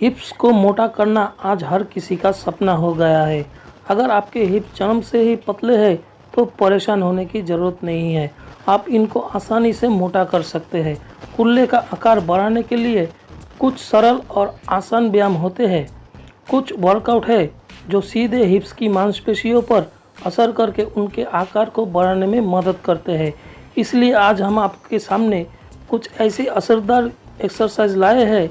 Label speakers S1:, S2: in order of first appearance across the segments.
S1: हिप्स को मोटा करना आज हर किसी का सपना हो गया है। अगर आपके हिप जन्म से ही पतले हैं तो परेशान होने की ज़रूरत नहीं है। आप इनको आसानी से मोटा कर सकते हैं। कुल्ले का आकार बढ़ाने के लिए कुछ सरल और आसान व्यायाम होते हैं। कुछ वर्कआउट है जो सीधे हिप्स की मांसपेशियों पर असर करके उनके आकार को बढ़ाने में मदद करते हैं। इसलिए आज हम आपके सामने कुछ ऐसी असरदार एक्सरसाइज लाए हैं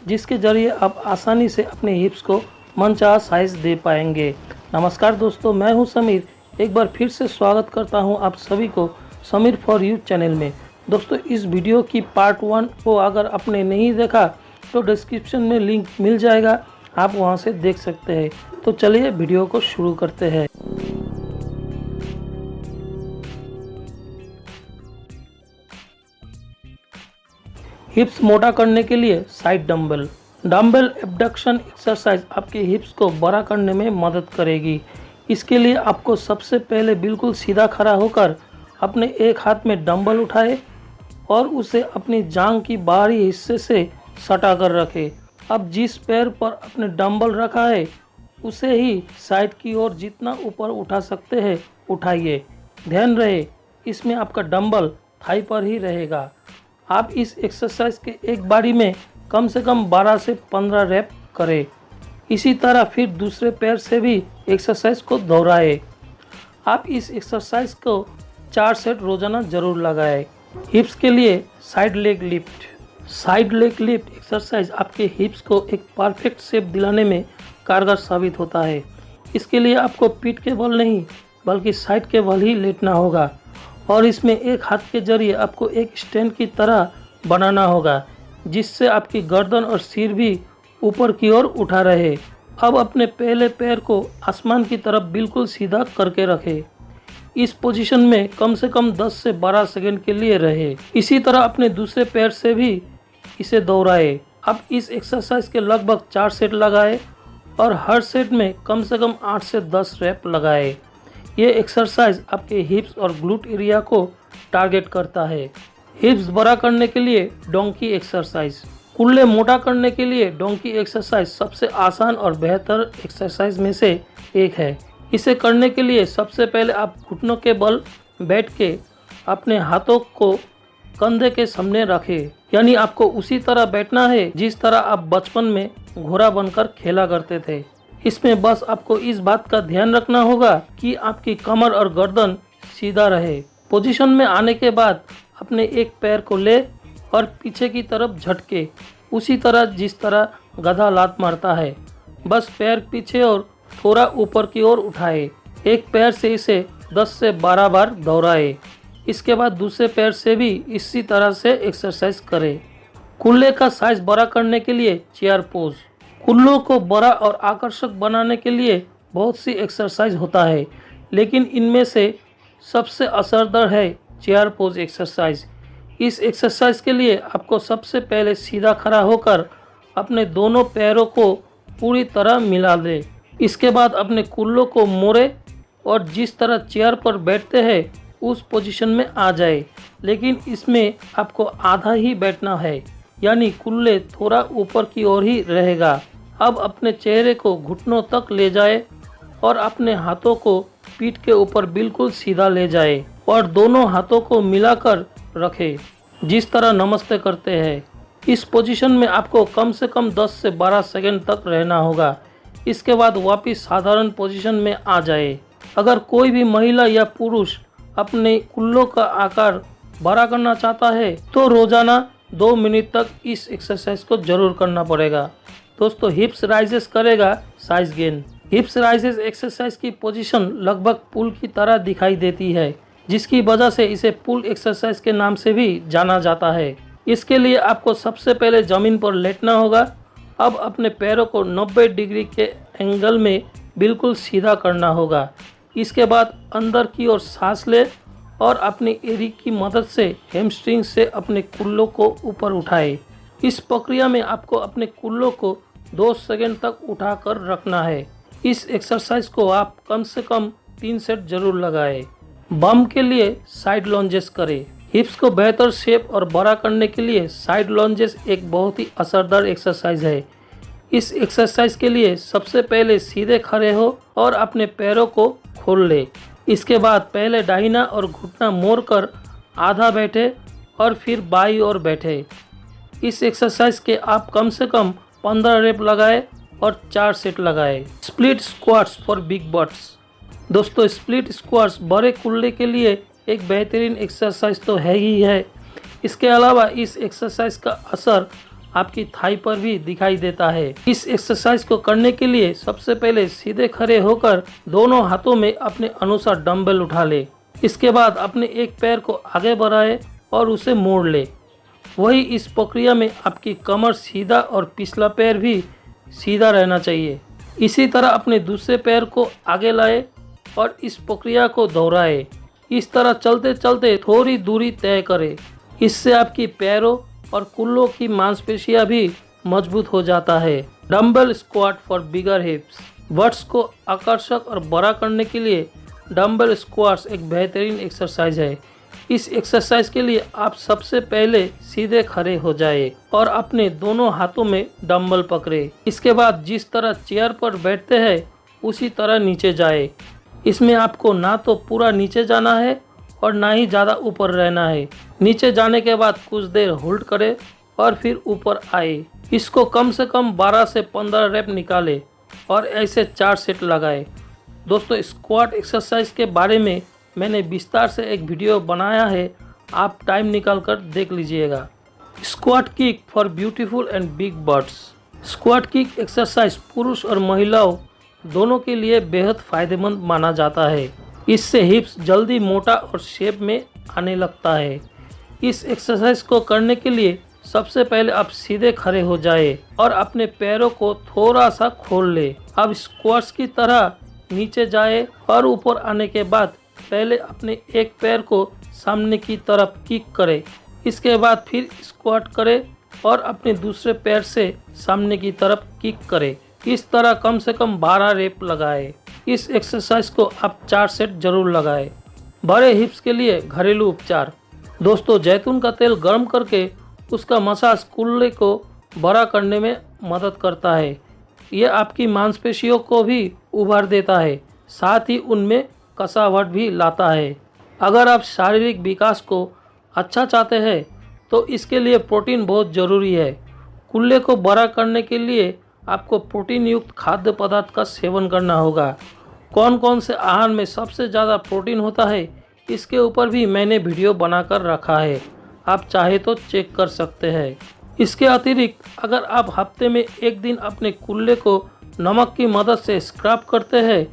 S1: जिसके ज़रिए आप आसानी से अपने हिप्स को मनचाहा साइज दे पाएंगे। नमस्कार दोस्तों, मैं हूं समीर। एक बार फिर से स्वागत करता हूं आप सभी को समीर फॉर यू चैनल में। दोस्तों, इस वीडियो की पार्ट 1 को अगर आपने नहीं देखा तो डिस्क्रिप्शन में लिंक मिल जाएगा, आप वहां से देख सकते हैं। तो चलिए वीडियो को शुरू करते हैं। हिप्स मोटा करने के लिए साइड डंबल एब्डक्शन एक्सरसाइज आपके हिप्स को बड़ा करने में मदद करेगी। इसके लिए आपको सबसे पहले बिल्कुल सीधा खड़ा होकर अपने एक हाथ में डंबल उठाए और उसे अपनी जांघ की बाहरी हिस्से से सटा कर रखें। अब जिस पैर पर अपने डंबल रखा है उसे ही साइड की ओर जितना ऊपर उठा सकते हैं उठाइए। ध्यान रहे इसमें आपका डंबल थाई पर ही रहेगा। आप इस एक्सरसाइज के एक बारी में कम से कम 12 से 15 रैप करें। इसी तरह फिर दूसरे पैर से भी एक्सरसाइज को दोहराएं। आप इस एक्सरसाइज को 4 सेट रोजाना जरूर लगाएं। हिप्स के लिए साइड लेग लिफ्ट एक्सरसाइज आपके हिप्स को एक परफेक्ट शेप दिलाने में कारगर साबित होता है। इसके लिए आपको पीठ के बल नहीं बल्कि साइड के बल ही लेटना होगा और इसमें एक हाथ के जरिए आपको एक स्टैंड की तरह बनाना होगा जिससे आपकी गर्दन और सिर भी ऊपर की ओर उठा रहे। अब अपने पहले पैर को आसमान की तरफ बिल्कुल सीधा करके रखें। इस पोजीशन में कम से कम 10 से 12 सेकंड के लिए रहे। इसी तरह अपने दूसरे पैर से भी इसे दोहराए। अब इस एक्सरसाइज के लगभग 4 सेट लगाए और हर सेट में कम से कम 8 से 10 रैप लगाए। ये एक्सरसाइज आपके हिप्स और ग्लूट एरिया को टारगेट करता है। हिप्स बड़ा करने के लिए डोंकी एक्सरसाइज। कुल्ले मोटा करने के लिए डोंकी एक्सरसाइज सबसे आसान और बेहतर एक्सरसाइज में से एक है। इसे करने के लिए सबसे पहले आप घुटनों के बल बैठ के अपने हाथों को कंधे के सामने रखें। यानी आपको उसी तरह बैठना है जिस तरह आप बचपन में घोड़ा बनकर खेला करते थे। इसमें बस आपको इस बात का ध्यान रखना होगा कि आपकी कमर और गर्दन सीधा रहे। पोजीशन में आने के बाद अपने एक पैर को ले और पीछे की तरफ झटके, उसी तरह जिस तरह गधा लात मारता है। बस पैर पीछे और थोड़ा ऊपर की ओर उठाए। एक पैर से इसे 10 से 12 बार दोहराए। इसके बाद दूसरे पैर से भी इसी तरह से एक्सरसाइज करें। कुल्ले का साइज बड़ा करने के लिए चेयर पोज। कुल्लों को बड़ा और आकर्षक बनाने के लिए बहुत सी एक्सरसाइज होता है, लेकिन इनमें से सबसे असरदार है चेयर पोज एक्सरसाइज। इस एक्सरसाइज के लिए आपको सबसे पहले सीधा खड़ा होकर अपने दोनों पैरों को पूरी तरह मिला दें। इसके बाद अपने कुल्लों को मोड़े और जिस तरह चेयर पर बैठते हैं उस पोजीशन में आ जाए, लेकिन इसमें आपको आधा ही बैठना है, यानी कुल्ले थोड़ा ऊपर की ओर ही रहेगा। अब अपने चेहरे को घुटनों तक ले जाए और अपने हाथों को पीठ के ऊपर बिल्कुल सीधा ले जाए और दोनों हाथों को मिलाकर रखें जिस तरह नमस्ते करते हैं। इस पोजीशन में आपको कम से कम 10 से 12 सेकंड तक रहना होगा। इसके बाद वापस साधारण पोजीशन में आ जाए। अगर कोई भी महिला या पुरुष अपने कुल्लों का आकार बड़ा करना चाहता है तो रोजाना 2 मिनट तक इस एक्सरसाइज को जरूर करना पड़ेगा। दोस्तों, हिप्स राइजेस करेगा साइज गेन। हिप्स राइजेस एक्सरसाइज की पोजीशन लगभग पुल की तरह दिखाई देती है, जिसकी वजह से इसे पुल एक्सरसाइज के नाम से भी जाना जाता है। इसके लिए आपको सबसे पहले जमीन पर लेटना होगा। अब अपने पैरों को 90 डिग्री के एंगल में बिल्कुल सीधा करना होगा। इसके बाद अंदर की ओर सांस ले और अपनी एड़ी की मदद से हैमस्ट्रिंग से अपने कुल्लों को ऊपर उठाए। इस प्रक्रिया में आपको अपने कुल्लों को 2 सेकंड तक उठाकर रखना है। इस एक्सरसाइज को आप कम से कम 3 सेट जरूर लगाएं। बम के लिए साइड लॉन्जेस करें। हिप्स को बेहतर शेप और बड़ा करने के लिए साइड लॉन्जेस एक बहुत ही असरदार एक्सरसाइज है। इस एक्सरसाइज के लिए सबसे पहले सीधे खड़े हो और अपने पैरों को खोल ले। इसके बाद पहले दाहिना और घुटना मोड़कर आधा बैठे और फिर बाई ओर बैठे। इस एक्सरसाइज के आप कम से कम 15 रेप लगाए और 4 सेट लगाए। Split squats for big butts. दोस्तों, स्प्लिट स्क्वाट्स बड़े कुल्ले के लिए एक बेहतरीन एक्सरसाइज तो है ही है। इसके अलावा इस एक्सरसाइज का असर आपकी थाई पर भी दिखाई देता है। इस एक्सरसाइज को करने के लिए सबसे पहले सीधे खड़े होकर दोनों हाथों में अपने अनुसार डंबल उठा ले। इसके बाद अपने एक पैर को आगे बढ़ाए और उसे मोड़ ले। वही इस प्रक्रिया में आपकी कमर सीधा और पिछला पैर भी सीधा रहना चाहिए। इसी तरह अपने दूसरे पैर को आगे लाए और इस प्रक्रिया को दोहराए। इस तरह चलते चलते थोड़ी दूरी तय करें। इससे आपकी पैरों और कुल्लों की मांसपेशियां भी मजबूत हो जाता है। Dumbbell squat for bigger hips. Butts को आकर्षक और बड़ा करने के लिए डंबल स्क्वाट्स एक बेहतरीन एक्सरसाइज है। इस एक्सरसाइज के लिए आप सबसे पहले सीधे खड़े हो जाए और अपने दोनों हाथों में डंबल पकड़े। इसके बाद जिस तरह चेयर पर बैठते हैं उसी तरह नीचे जाए। इसमें आपको ना तो पूरा नीचे जाना है और ना ही ज़्यादा ऊपर रहना है। नीचे जाने के बाद कुछ देर होल्ड करें और फिर ऊपर आए। इसको कम से कम 12 से 15 रेप निकाले और ऐसे 4 सेट लगाए। दोस्तों, स्क्वाट एक्सरसाइज के बारे में मैंने विस्तार से एक वीडियो बनाया है, आप टाइम निकाल कर देख लीजिएगा। Squat kick for beautiful and big butts. Squat kick exercise पुरुष और महिलाओं दोनों के लिए बेहद फायदेमंद माना जाता है। इससे हिप्स जल्दी मोटा और शेप में आने लगता है। इस एक्सरसाइज को करने के लिए सबसे पहले आप सीधे खड़े हो जाए और अपने पैरों को थोड़ा सा खोल ले। अब स्क्वाट्स की तरह नीचे जाए और ऊपर आने के बाद पहले अपने एक पैर को सामने की तरफ किक करे। इसके बाद फिर स्क्वाट करे और अपने दूसरे पैर से सामने की तरफ किक करे। इस तरह कम से कम 12 रेप लगाए। इस एक्सरसाइज को आप 4 सेट जरूर लगाएं। बड़े हिप्स के लिए घरेलू उपचार। दोस्तों, जैतून का तेल गर्म करके उसका मसाज कुल्ले को बड़ा करने में मदद करता है। यह आपकी मांसपेशियों को भी उभार देता है, साथ ही उनमें कसावट भी लाता है। अगर आप शारीरिक विकास को अच्छा चाहते हैं तो इसके लिए प्रोटीन बहुत ज़रूरी है। कुल्ले को बड़ा करने के लिए आपको प्रोटीन युक्त खाद्य पदार्थ का सेवन करना होगा। कौन कौन से आहार में सबसे ज़्यादा प्रोटीन होता है इसके ऊपर भी मैंने वीडियो बनाकर रखा है, आप चाहे तो चेक कर सकते हैं। इसके अतिरिक्त अगर आप हफ्ते में एक दिन अपने कुल्ले को नमक की मदद से स्क्रब करते हैं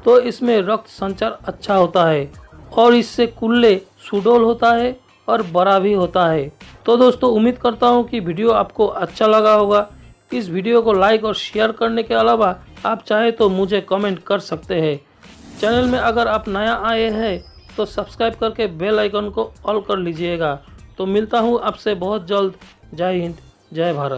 S1: तो इसमें रक्त संचार अच्छा होता है और इससे कुल्ले सुडौल होता है और बड़ा भी होता है। तो दोस्तों, उम्मीद करता हूँ कि वीडियो आपको अच्छा लगा होगा। इस वीडियो को लाइक और शेयर करने के अलावा आप चाहे तो मुझे कमेंट कर सकते हैं। चैनल में अगर आप नया आए हैं तो सब्सक्राइब करके बेल आइकन को ऑल कर लीजिएगा। तो मिलता हूँ आपसे बहुत जल्द। जय हिंद, जय भारत।